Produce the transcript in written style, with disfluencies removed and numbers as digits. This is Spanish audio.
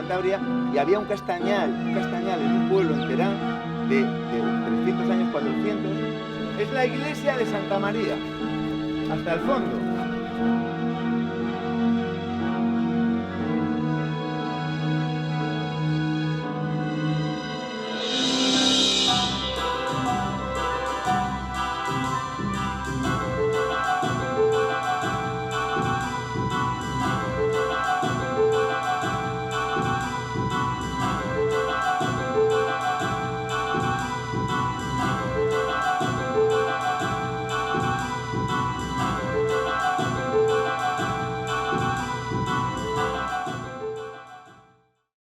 Cantabria, y había un castañal en un pueblo en Terán de 300 años, 400. Es la iglesia de Santa María, hasta el fondo.